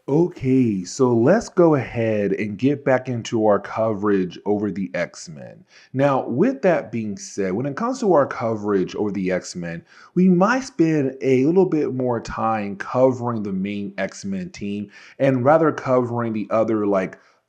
Okay, so let's go ahead and get back into our coverage over the X-Men. Now, with that being said, when it comes to our coverage over the X-Men, we might spend a little bit more time covering the main X-Men team and rather covering the other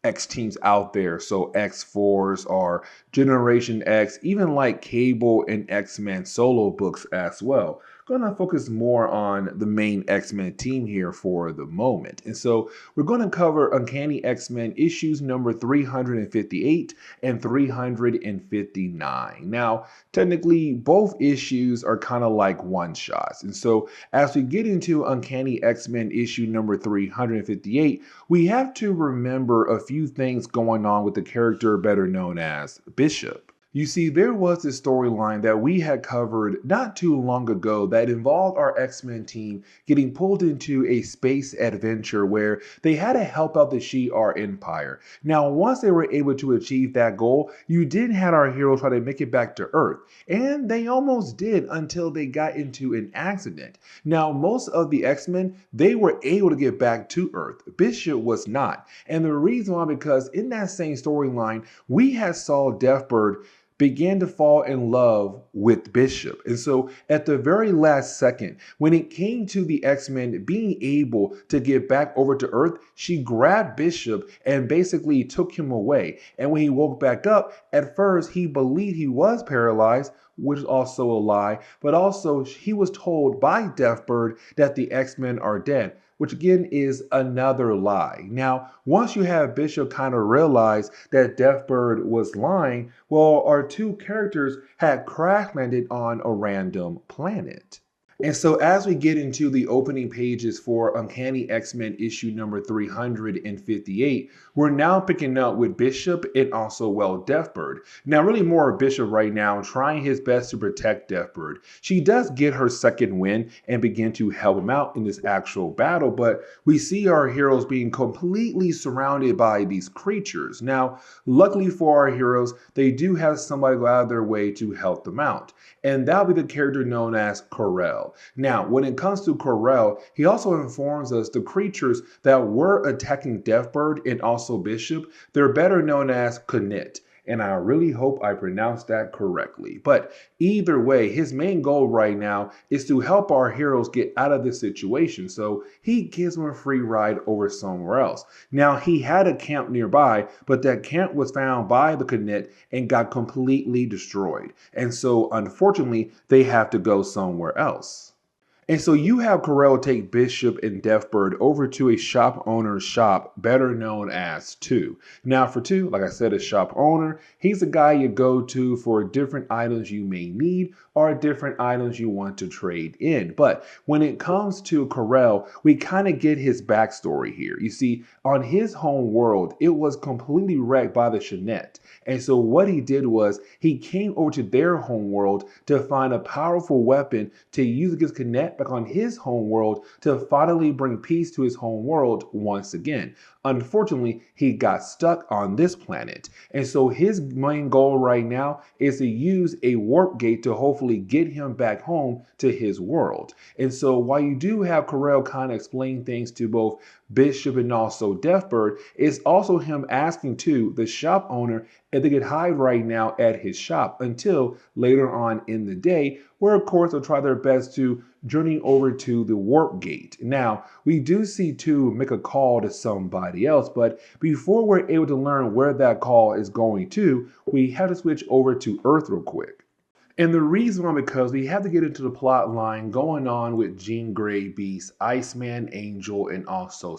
X teams out there. So X-Force or Generation X, even like Cable and X-Men solo books as well. Gonna focus more on the main X-Men team here for the moment. And so we're going to cover Uncanny X-Men issues number 358 and 359. Now, technically, both issues are kind of like one-shots. And so as we get into Uncanny X-Men issue number 358, we have to remember a few things going on with the character better known as Bishop. You see, there was this storyline that we had covered not too long ago that involved our X-Men team getting pulled into a space adventure where they had to help out the Shi'ar Empire. Now, once they were able to achieve that goal, you did have our heroes try to make it back to Earth. And they almost did until they got into an accident. Now, most of the X-Men, they were able to get back to Earth. Bishop was not. And the reason why, because in that same storyline, we had saw Deathbird began to fall in love with Bishop. And so at the very last second, when it came to the X-Men being able to get back over to Earth, she grabbed Bishop and basically took him away. And when he woke back up, at first he believed he was paralyzed, which is also a lie, but also he was told by Deathbird that the X-Men are dead, which again is another lie. Now, once you have Bishop kind of realize that Deathbird was lying, well, our two characters had crash landed on a random planet. And so as we get into the opening pages for Uncanny X-Men issue number 358, we're now picking up with Bishop and also, well, Deathbird. Now, really more of Bishop right now, trying his best to protect Deathbird. She does get her second win and begin to help him out in this actual battle, but we see our heroes being completely surrounded by these creatures. Now, luckily for our heroes, they do have somebody go out of their way to help them out. And that'll be the character known as Corell. Now, when it comes to Corell, he also informs us the creatures that were attacking Deathbird and also Bishop, they're better known as Knit. And I really hope I pronounced that correctly. But either way, his main goal right now is to help our heroes get out of this situation. So he gives them a free ride over somewhere else. Now, he had a camp nearby, but that camp was found by the Knit and got completely destroyed. And so, unfortunately, they have to go somewhere else. And so you have Corell take Bishop and Deathbird over to a shop owner's shop, better known as Two. Now for Two, like I said, a shop owner, he's a guy you go to for different items you may need or different items you want to trade in. But when it comes to Corell, we kind of get his backstory here. You see, on his home world, it was completely wrecked by the Shanette. And so what he did was he came over to their home world to find a powerful weapon to use against Connect back on his home world to finally bring peace to his home world once again. Unfortunately, he got stuck on this planet. And so his main goal right now is to use a warp gate to hopefully get him back home to his world. And so while you do have Corell kind of explain things to both Bishop and also Deathbird, it's also him asking to the shop owner if they could hide right now at his shop until later on in the day, where of course they'll try their best to journey over to the warp gate. Now, we do see Two make a call to somebody else, but before we're able to learn where that call is going to, we have to switch over to Earth real quick. And the reason why, because we have to get into the plot line going on with Jean Grey, Beast, Iceman, Angel, and also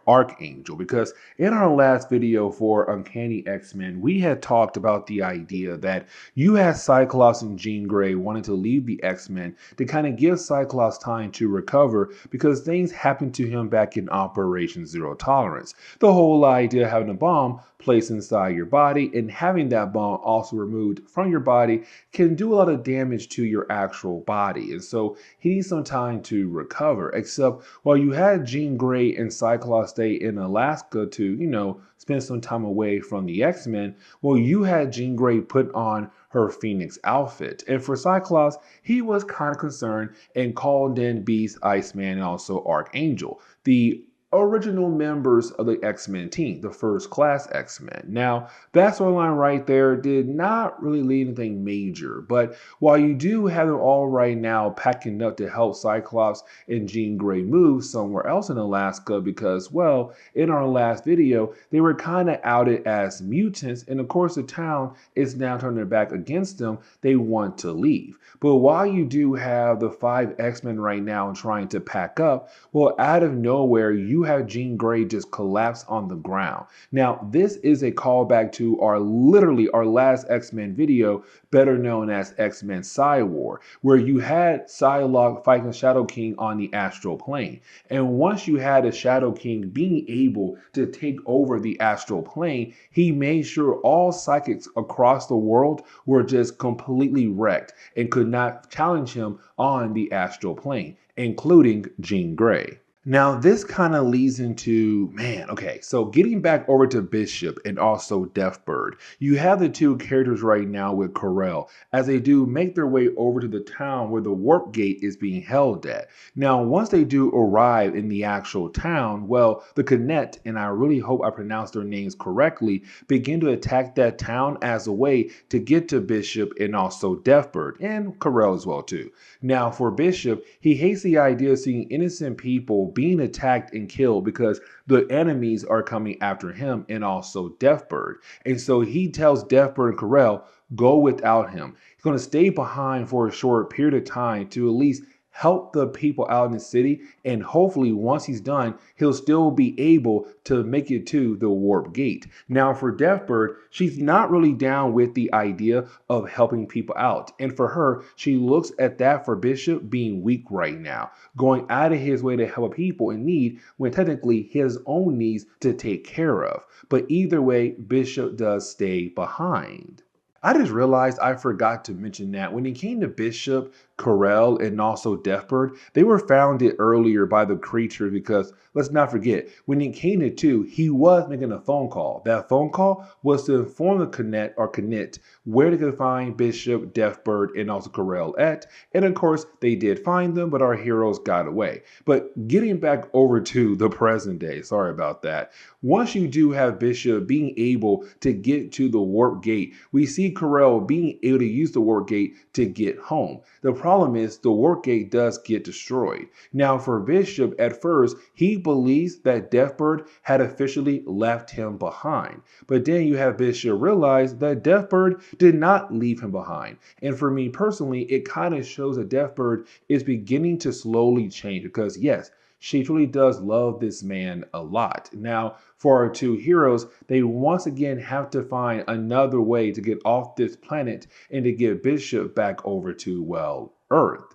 Archangel. Because in our last video for Uncanny X-Men, we had talked about the idea that you had Cyclops and Jean Grey wanting to leave the X-Men to kind of give Cyclops time to recover because things happened to him back in Operation Zero Tolerance. The whole idea of having a bomb placed inside your body and having that bomb also removed from your body can do a lot of damage to your actual body. And so he needs some time to recover. Except while you had Jean Grey and Cyclops stay in Alaska to, spend some time away from the X-Men, well, you had Jean Grey put on her Phoenix outfit. And for Cyclops, he was kind of concerned and called in Beast, Iceman, and also Archangel. The original members of the X-Men team, the first class X-Men. Now, that storyline right there did not really lead anything major, but while you do have them all right now packing up to help Cyclops and Jean Grey move somewhere else in Alaska because, well, in our last video, they were kind of outed as mutants, and of course the town is now turning their back against them. They want to leave. But while you do have the 5 X-Men right now trying to pack up, well, out of nowhere, you have Jean Grey just collapse on the ground. Now, this is a callback to literally our last X-Men video, better known as X-Men War, where you had Psylocke fighting Shadow King on the astral plane. And once you had a Shadow King being able to take over the astral plane, he made sure all psychics across the world were just completely wrecked and could not challenge him on the astral plane, including Jean Grey. Now, this kind of leads into, okay, so getting back over to Bishop and also Deathbird, you have the two characters right now with Carell as they do make their way over to the town where the warp gate is being held at. Now, once they do arrive in the actual town, well, the Connect, and I really hope I pronounced their names correctly, begin to attack that town as a way to get to Bishop and also Deathbird, and Carell as well too. Now, for Bishop, he hates the idea of seeing innocent people being attacked and killed because the enemies are coming after him and also Deathbird. And so he tells Deathbird and Carell, go without him. He's going to stay behind for a short period of time to at least help the people out in the city, and hopefully once he's done, he'll still be able to make it to the warp gate. Now for Deathbird, she's not really down with the idea of helping people out, and for her, she looks at that for Bishop being weak right now, going out of his way to help people in need when technically his own needs to take care of. But either way, Bishop does stay behind. I just realized I forgot to mention that when it came to Bishop, Carell, and also Deathbird, they were founded earlier by the creature because, let's not forget, when it came to 2, he was making a phone call. That phone call was to inform the Connect where they could find Bishop, Deathbird, and also Carell at. And of course, they did find them, but our heroes got away. But getting back over to the present day, sorry about that. Once you do have Bishop being able to get to the warp gate, we see Carell being able to use the warp gate to get home. The problem is the warp gate does get destroyed. Now for Bishop, at first, he believes that Deathbird had officially left him behind. But then you have Bishop realize that Deathbird did not leave him behind. And for me personally, it kind of shows that Deathbird is beginning to slowly change because yes, she truly does love this man a lot. Now, for our two heroes, they once again have to find another way to get off this planet and to get Bishop back over to, well, Earth.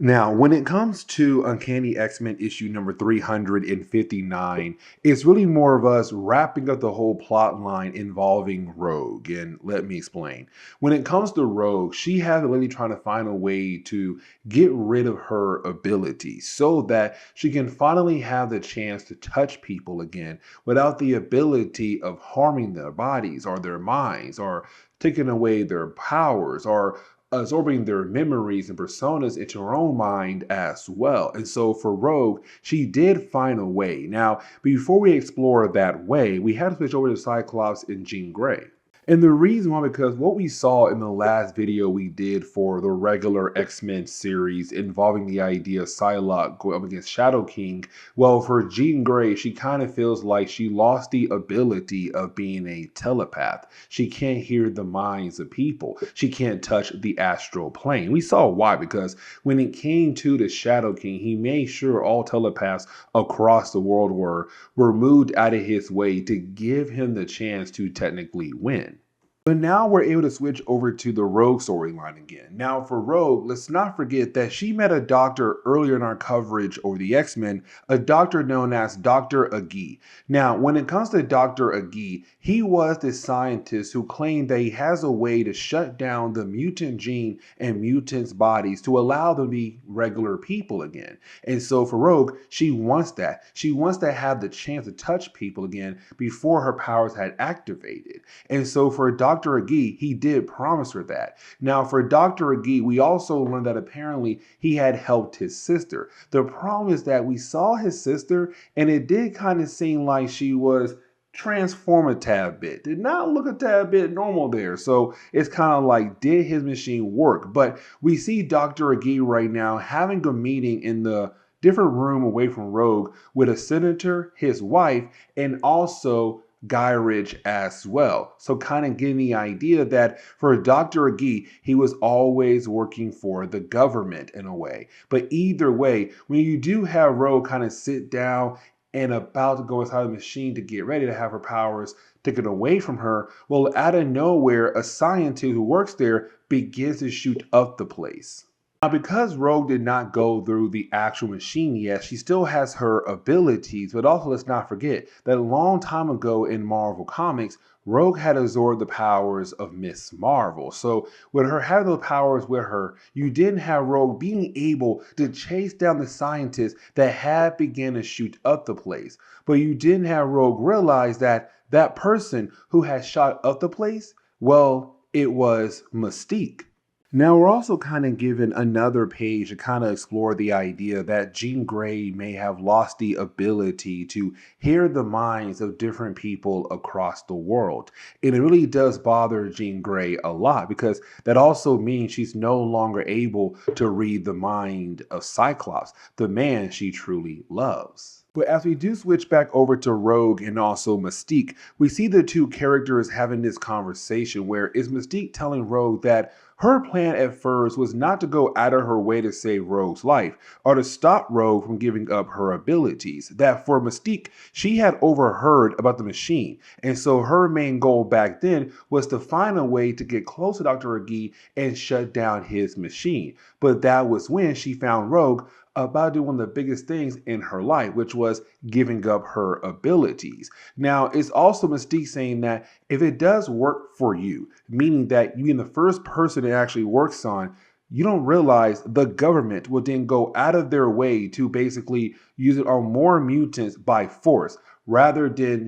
Now, when it comes to Uncanny X-Men issue number 359, it's really more of us wrapping up the whole plot line involving Rogue. And let me explain. When it comes to Rogue, she has really trying to find a way to get rid of her ability so that she can finally have the chance to touch people again without the ability of harming their bodies or their minds or taking away their powers or absorbing their memories and personas into her own mind as well. And so for Rogue, she did find a way. Now, before we explore that way, we had to switch over to Cyclops and Jean Grey. And the reason why, because what we saw in the last video we did for the regular X-Men series involving the idea of Psylocke going up against Shadow King, well, for Jean Grey, she kind of feels like she lost the ability of being a telepath. She can't hear the minds of people. She can't touch the astral plane. We saw why, because when it came to the Shadow King, he made sure all telepaths across the world were moved out of his way to give him the chance to technically win. But now we're able to switch over to the Rogue storyline again. Now for Rogue, let's not forget that she met a doctor earlier in our coverage over the X-Men, a doctor known as Dr. Agi. Now, when it comes to Dr. Agi, he was the scientist who claimed that he has a way to shut down the mutant gene and mutants' bodies to allow them to be regular people again. And so for Rogue, she wants that. She wants to have the chance to touch people again before her powers had activated. And so for Dr. Dr. Agi, he did promise her that. Now, for Dr. Agi, we also learned that apparently he had helped his sister. The problem is that we saw his sister, and it did kind of seem like she was transform a tad bit. Did not look a tad bit normal there. So it's kind of like, did his machine work? But we see Dr. Agi right now having a meeting in the different room away from Rogue with a senator, his wife, and also Guy Ridge as well. So kind of getting the idea that for Dr. Agi, he was always working for the government in a way. But either way, when you do have Rogue kind of sit down and about to go inside the machine to get ready to have her powers taken away from her, well, out of nowhere, a scientist who works there begins to shoot up the place. Now, because Rogue did not go through the actual machine yet, she still has her abilities, but also let's not forget that a long time ago in Marvel Comics, Rogue had absorbed the powers of Miss Marvel. So with her having the powers with her, you didn't have Rogue being able to chase down the scientists that had begun to shoot up the place. But you didn't have Rogue realize that that person who had shot up the place, well, it was Mystique. Now, we're also kind of given another page to kind of explore the idea that Jean Grey may have lost the ability to hear the minds of different people across the world. And it really does bother Jean Grey a lot because that also means she's no longer able to read the mind of Cyclops, the man she truly loves. But as we do switch back over to Rogue and also Mystique, we see the two characters having this conversation where is Mystique telling Rogue that her plan at first was not to go out of her way to save Rogue's life or to stop Rogue from giving up her abilities. That for Mystique, she had overheard about the machine. And so her main goal back then was to find a way to get close to Dr. Agi and shut down his machine. But that was when she found Rogue about doing one of the biggest things in her life, which was giving up her abilities. Now, it's also Mystique saying that if it does work for you, meaning that you being the first person it actually works on, you don't realize the government will then go out of their way to basically use it on more mutants by force rather than,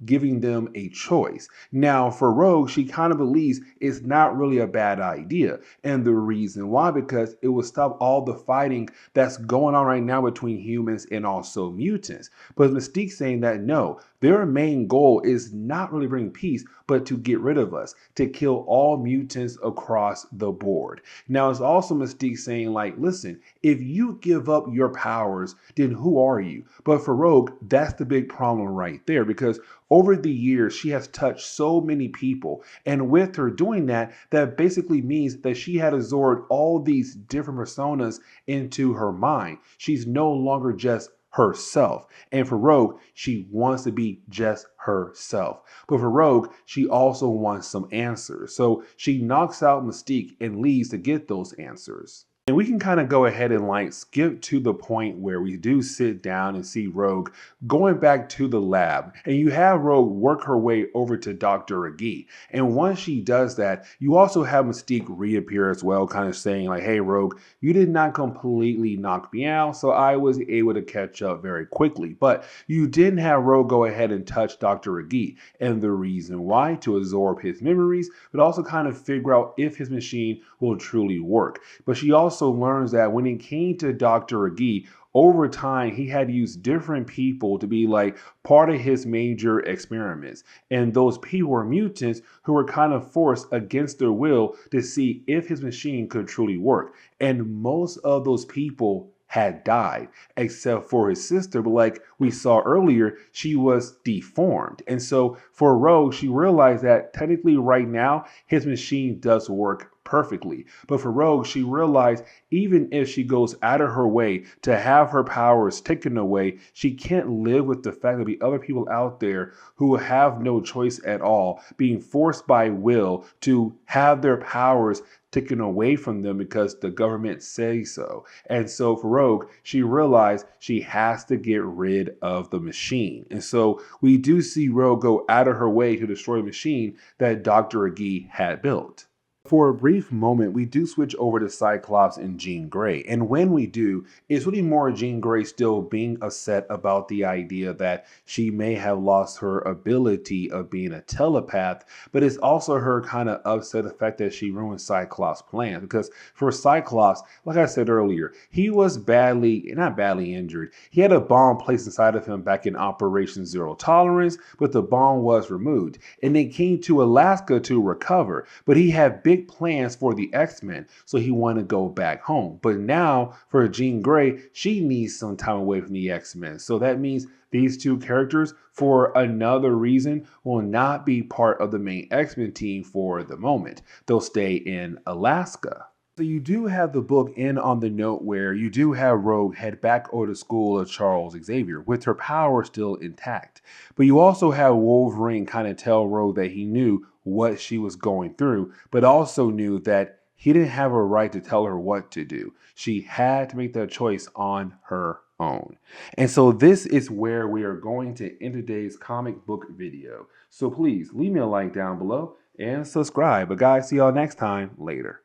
giving them a choice. Now, for Rogue, she kind of believes it's not really a bad idea. And the reason why, because it will stop all the fighting that's going on right now between humans and also mutants. But Mystique saying that no, their main goal is not really bring peace, but to get rid of us, to kill all mutants across the board. Now, it's also Mystique saying like, listen, if you give up your powers, then who are you? But for Rogue, that's the big problem right there because over the years, she has touched so many people. And with her doing that, that basically means that she had absorbed all these different personas into her mind. She's no longer just herself. And for Rogue, she wants to be just herself. But for Rogue, she also wants some answers. So she knocks out Mystique and leaves to get those answers. And we can kind of go ahead and like skip to the point where we do sit down and see Rogue going back to the lab. And you have Rogue work her way over to Dr. Agi. And once she does that, you also have Mystique reappear as well, kind of saying like, hey, Rogue, you did not completely knock me out, so I was able to catch up very quickly. But you didn't have Rogue go ahead and touch Dr. Agi. And the reason why, to absorb his memories, but also kind of figure out if his machine will truly work. But she also learns that when it came to Dr. Agi, over time, he had used different people to be like part of his major experiments. And those people were mutants who were kind of forced against their will to see if his machine could truly work. And most of those people had died, except for his sister. But like we saw earlier, she was deformed. And so for Rogue, she realized that technically right now, his machine does work perfectly. But for Rogue, she realized even if she goes out of her way to have her powers taken away, she can't live with the fact that there'll be other people out there who have no choice at all, being forced by will to have their powers taken away from them because the government says so. And so for Rogue, she realized she has to get rid of the machine. And so we do see Rogue go out of her way to destroy the machine that Dr. Agi had built. For a brief moment, we do switch over to Cyclops and Jean Grey. And when we do, it's really more Jean Grey still being upset about the idea that she may have lost her ability of being a telepath, but it's also her kind of upset the fact that she ruined Cyclops' plan. Because for Cyclops, like I said earlier, he was not badly injured. He had a bomb placed inside of him back in Operation Zero Tolerance, but the bomb was removed. And they came to Alaska to recover, but he had big plans for the X-Men, so he wanted to go back home. But now for Jean Grey, she needs some time away from the X-Men. So that means these two characters, for another reason, will not be part of the main X-Men team for the moment. They'll stay in Alaska. So you do have the book in on the note where you do have Rogue head back over to school of Charles Xavier with her power still intact. But you also have Wolverine kind of tell Rogue that he knew what she was going through, but also knew that he didn't have a right to tell her what to do. She had to make that choice on her own. And so this is where we are going to end today's comic book video. So please leave me a like down below and subscribe. But guys, see y'all next time. Later.